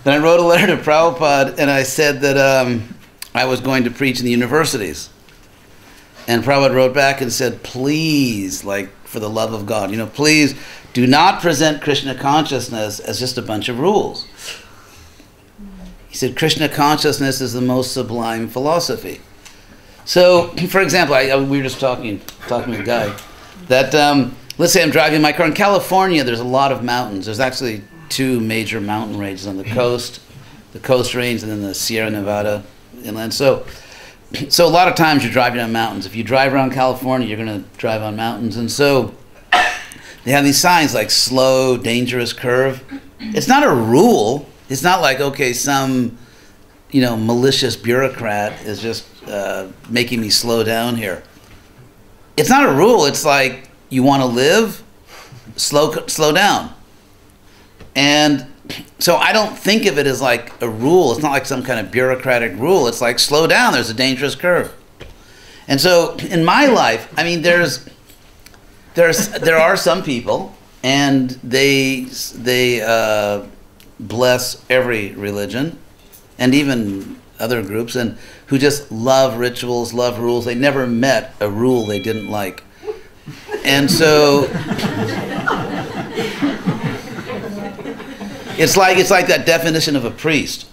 then I wrote a letter to Prabhupada and I said that I was going to preach in the universities. And Prabhupada wrote back and said, please, like, for the love of God, please do not present Krishna consciousness as just a bunch of rules. He said, Krishna consciousness is the most sublime philosophy. So, for example, we were just talking to a guy, that, let's say I'm driving my car. In California, there's a lot of mountains. There's actually 2 major mountain ranges on the coast range, and then the Sierra Nevada inland. So a lot of times you're driving on mountains. If you drive around California, you're going to drive on mountains. And so they have these signs like slow, dangerous curve. It's not a rule. It's not like, okay, some, malicious bureaucrat is just making me slow down here. It's not a rule. It's like, you want to live, slow down. And so I don't think of it as like a rule. It's not like some kind of bureaucratic rule. It's like, slow down, there's a dangerous curve. And so in my life, I mean, there are some people, and they bless every religion, and even other groups, and who just love rituals, love rules. They never met a rule they didn't like. And so it's like that definition of a priest.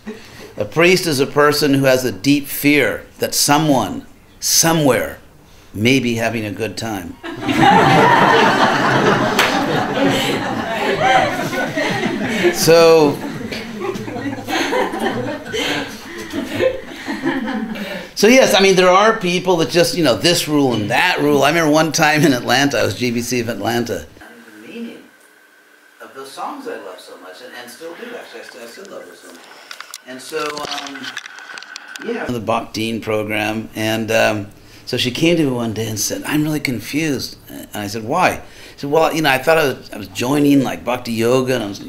A priest is a person who has a deep fear that someone, somewhere, may be having a good time. So yes, I mean, there are people that just, this rule and that rule. I remember one time in Atlanta, I was GBC of Atlanta. The meaning of those songs I love so much, and still do, actually. I still love those songs. And so, the Bhakti program, and so she came to me one day and said, I'm really confused. And I said, why? She said, well, I thought I was joining like Bhakti Yoga, and I was,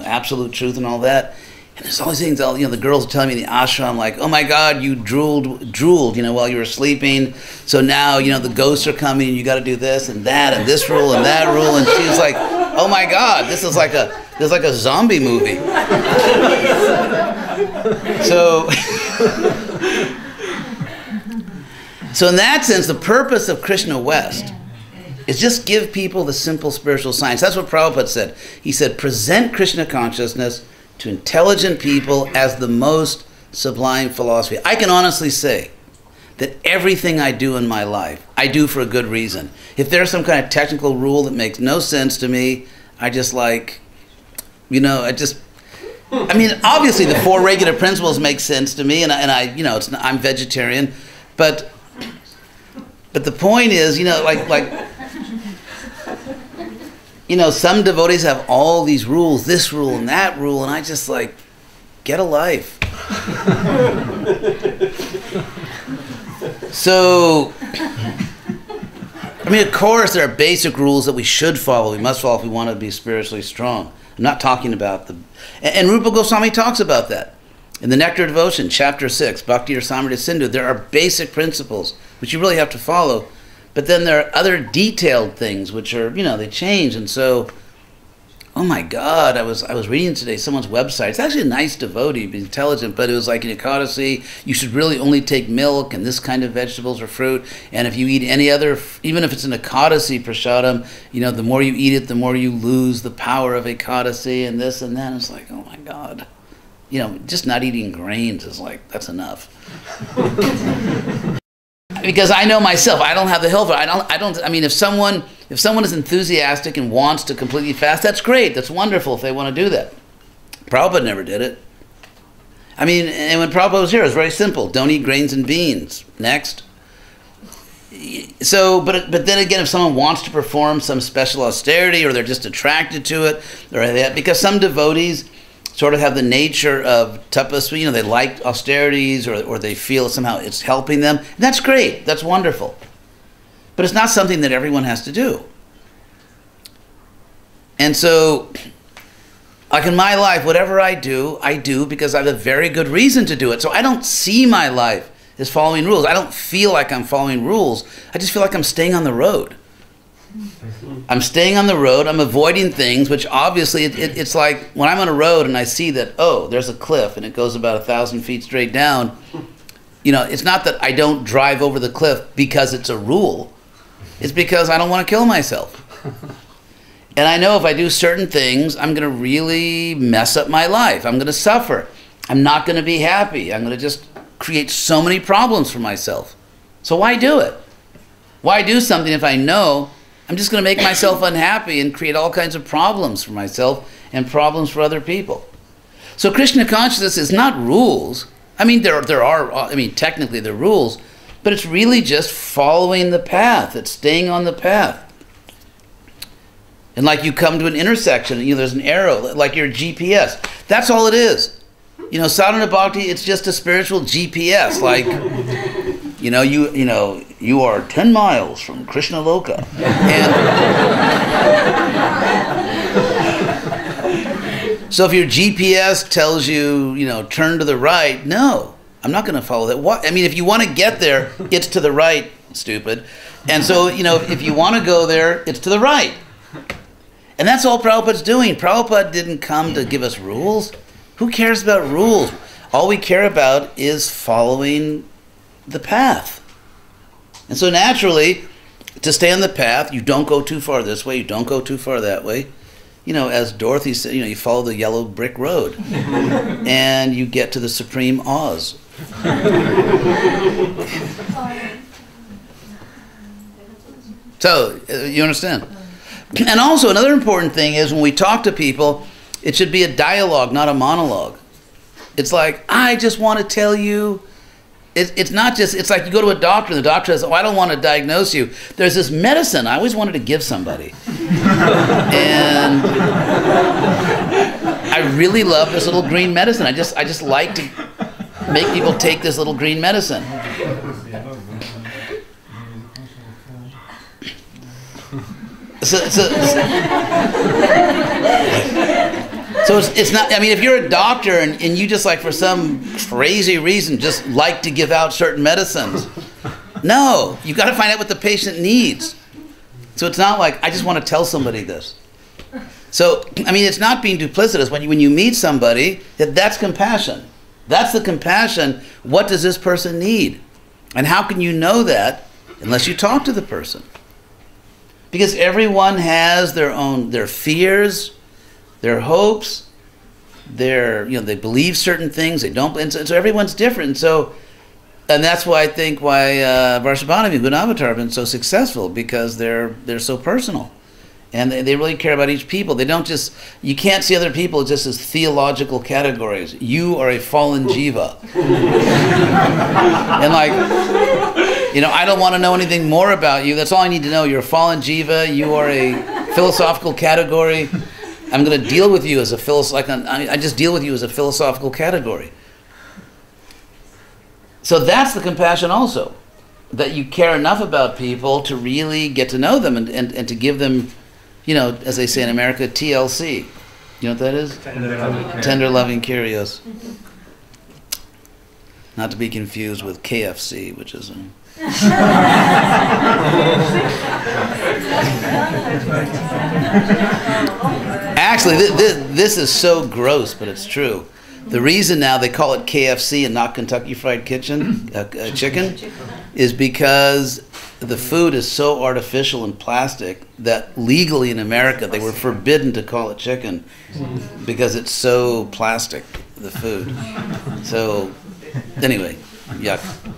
absolute truth and all that. And there's all these things, the girls are telling me in the ashram, like, oh my God, you drooled, while you were sleeping. So now, the ghosts are coming, and you got to do this and that, and this rule and that rule. And she was like, oh my God, this is like a zombie movie. So in that sense, the purpose of Krishna West is just give people the simple spiritual science. That's what Prabhupada said. He said, present Krishna consciousness to intelligent people as the most sublime philosophy. I can honestly say that everything I do in my life, I do for a good reason. If there's some kind of technical rule that makes no sense to me, I just like, I mean, obviously the 4 regular principles make sense to me, and I'm vegetarian, but the point is, some devotees have all these rules, this rule and that rule, and I just like, get a life. So, I mean, of course, there are basic rules that we should follow, we must follow if we want to be spiritually strong. I'm not talking about and Rupa Goswami talks about that. In the Nectar of Devotion, chapter 6, Bhakti or Samrita Sindhu, there are basic principles which you really have to follow. But then there are other detailed things which are, they change. And so, oh my God, I was reading today someone's website. It's actually a nice devotee, intelligent, but it was like in Ekadasi, you should really only take milk and this kind of vegetables or fruit. And if you eat any other, even if it's an Ekadasi prasadam, the more you eat it, the more you lose the power of Ekadasi and this and that. And it's like, oh my God. Just not eating grains is like, that's enough. Because I know myself, I don't have the health. I mean, if someone is enthusiastic and wants to completely fast, that's great. That's wonderful if they want to do that. Prabhupada never did it. I mean, and when Prabhupada was here, it was very simple. Don't eat grains and beans. Next. So, but then again, if someone wants to perform some special austerity, or they're just attracted to it, or that, because some devotees sort of have the nature of tapasvi, they like austerities, or they feel somehow it's helping them. That's great, that's wonderful. But it's not something that everyone has to do. And so, like in my life, whatever I do because I have a very good reason to do it. So I don't see my life as following rules. I don't feel like I'm following rules. I just feel like I'm staying on the road. I'm staying on the road. I'm avoiding things, which obviously it's like when I'm on a road and I see that, oh, there's a cliff and it goes about 1,000 feet straight down. You know, it's not that I don't drive over the cliff because it's a rule. It's because I don't want to kill myself. And I know if I do certain things, I'm going to really mess up my life. I'm going to suffer. I'm not going to be happy. I'm going to just create so many problems for myself. So why do it? Why do something if I know I'm just going to make myself unhappy and create all kinds of problems for myself and problems for other people? So Krishna consciousness is not rules. I mean, there are, technically they're rules, but it's really just following the path. It's staying on the path. And like you come to an intersection, and there's an arrow, like your GPS. That's all it is. You know, sadhana bhakti, it's just a spiritual GPS. Like, you are 10 miles from Krishna Loka. And so if your GPS tells you, turn to the right, no, I'm not going to follow that. What? I mean, if you want to get there, it's to the right, stupid. And so, if you want to go there, it's to the right. And that's all Prabhupada's doing. Prabhupada didn't come to give us rules. Who cares about rules? All we care about is following the path. And so naturally, to stay on the path, you don't go too far this way, you don't go too far that way. As Dorothy said, you follow the yellow brick road. And you get to the supreme Oz. So, you understand? And also, another important thing is when we talk to people, it should be a dialogue, not a monologue. It's like, I just want to tell you. It's not just, it's like you go to a doctor and the doctor says, oh, I don't want to diagnose you. There's this medicine I always wanted to give somebody. And I really love this little green medicine. I just like to make people take this little green medicine. So it's not, if you're a doctor and you just like for some crazy reason just like to give out certain medicines, no, you got to find out what the patient needs. So it's not like I just want to tell somebody this. So, it's not being duplicitous. When you meet somebody, that's compassion. That's the compassion. What does this person need? And how can you know that unless you talk to the person? Because everyone has their fears, their hopes, they believe certain things, they don't, and so everyone's different. And that's why I think Varshabhanavi and Gunavatar have been so successful, because they're so personal. And they really care about each people. They don't just, you can't see other people just as theological categories. You are a fallen jiva. And I don't want to know anything more about you. That's all I need to know. You're a fallen jiva. You are a philosophical category. I'm going to deal with you as a I just deal with you as a philosophical category. So that's the compassion also. That you care enough about people to really get to know them and to give them, as they say in America, TLC. You know what that is? Tender loving curios. Not to be confused with KFC, which is Actually, this is so gross, but it's true. The reason now they call it KFC and not Kentucky Fried Chicken is because the food is so artificial and plastic that legally in America they were forbidden to call it chicken because it's so plastic, the food. So anyway, yuck.